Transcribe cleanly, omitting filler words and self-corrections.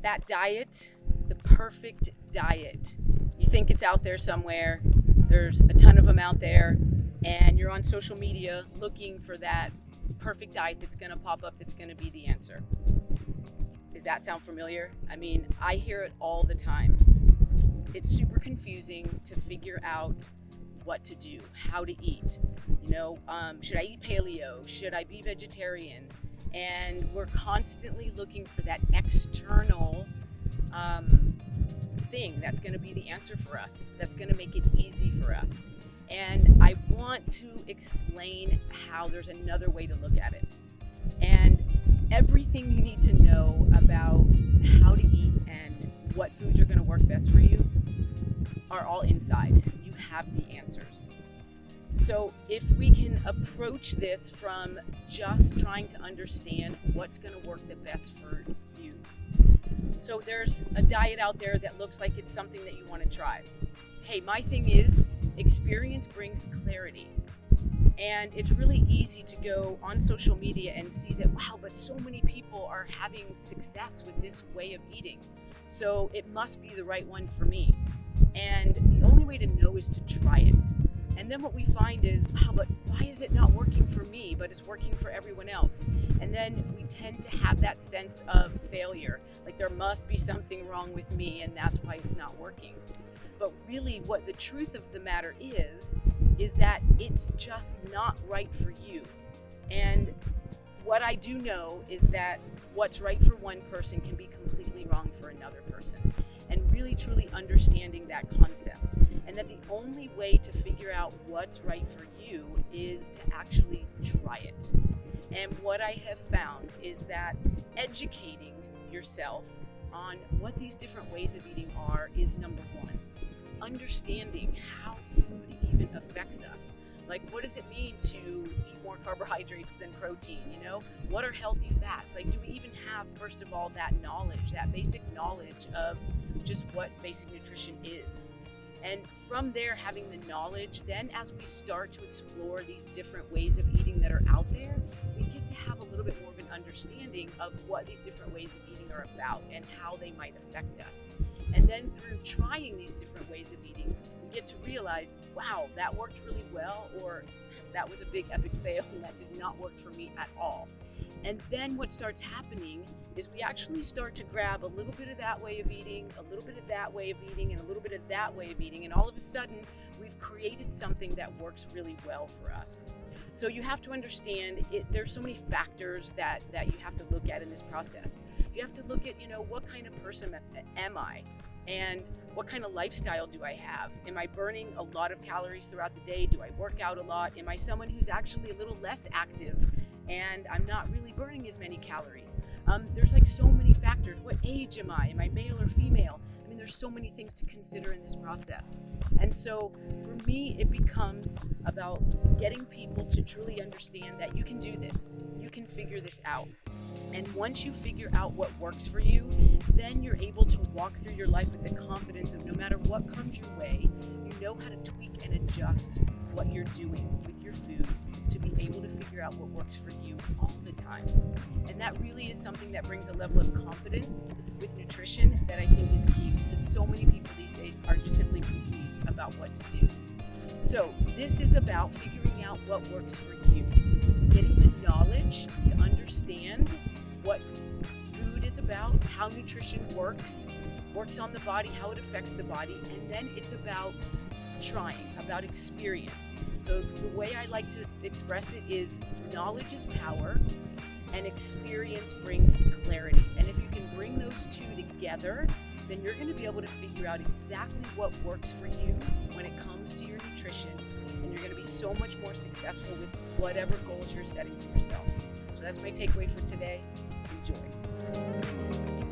That diet, the perfect diet. You think it's out there somewhere, there's a ton of them out there, and you're on social media looking for that perfect diet that's going to pop up, that's going to be the answer. Does that sound familiar? I mean, I hear it all the time. It's super confusing to figure out what to do, how to eat. Should I eat paleo? Should I be vegetarian? And we're constantly looking for that external thing that's going to be the answer for us, that's going to make it easy for us. And I want to explain how there's another way to look at it. And everything you need to know about how to eat and what foods are going to work best for you are all inside. You have the answers. So if we can approach this from just trying to understand what's going to work the best for you. So there's a diet out there that looks like it's something that you want to try. Hey, my thing is, experience brings clarity. And it's really easy to go on social media and see that, wow, but so many people are having success with this way of eating. So it must be the right one for me. And the only way to know is to try it. And then what we find is, wow, but why is it not working for me, but it's working for everyone else? And then we tend to have that sense of failure, like there must be something wrong with me and that's why it's not working. But really what the truth of the matter is that it's just not right for you. And what I do know is that what's right for one person can be completely wrong for another person. And really truly understanding that concept, and that the only way to figure out what's right for you is to actually try it. And what I have found is that educating yourself on what these different ways of eating are is number one. Understanding how food even affects us. Like, what does it mean to eat more carbohydrates than protein? What are healthy fats? Like, do we even have, first of all, that knowledge, that basic knowledge of just what basic nutrition is? And from there, having the knowledge, then as we start to explore these different ways of eating that are out there, we get to have a little bit more of an understanding of what these different ways of eating are about and how they might affect us. And then through trying these different ways of eating, we get to realize, wow, that worked really well, or that was a big epic fail and that did not work for me at all. And then what starts happening is we actually start to grab a little bit of that way of eating, a little bit of that way of eating, and a little bit of that way of eating. And all of a sudden, we've created something that works really well for us. So you have to understand, there's so many factors that you have to look at in this process. You have to look at, what kind of person am I? And what kind of lifestyle do I have? Am I burning a lot of calories throughout the day? Do I work out a lot? Am I someone who's actually a little less active and I'm not really burning as many calories? There's like so many factors. What age am I? Am I male or female? I mean, there's so many things to consider in this process. And so for me, it becomes about getting people to truly understand that you can do this. You can figure this out. And once you figure out what works for you, then you're able to walk through your life with the confidence of no matter what comes your way, you know how to tweak and adjust what you're doing with your food to be able to figure out what works for you all the time. And that really is something that brings a level of confidence with nutrition that I think is key, because so many people these days are just simply confused about what to do. So this is about figuring out what works for you, getting the knowledge to understand what food is about, how nutrition works on the body, how it affects the body, and then it's about trying, about experience. So the way I like to express it is knowledge is power and experience brings clarity. And if you can bring those two together, then you're going to be able to figure out exactly what works for you when it comes to your nutrition, and you're going to be so much more successful with whatever goals you're setting for yourself. So that's my takeaway for today. Enjoy.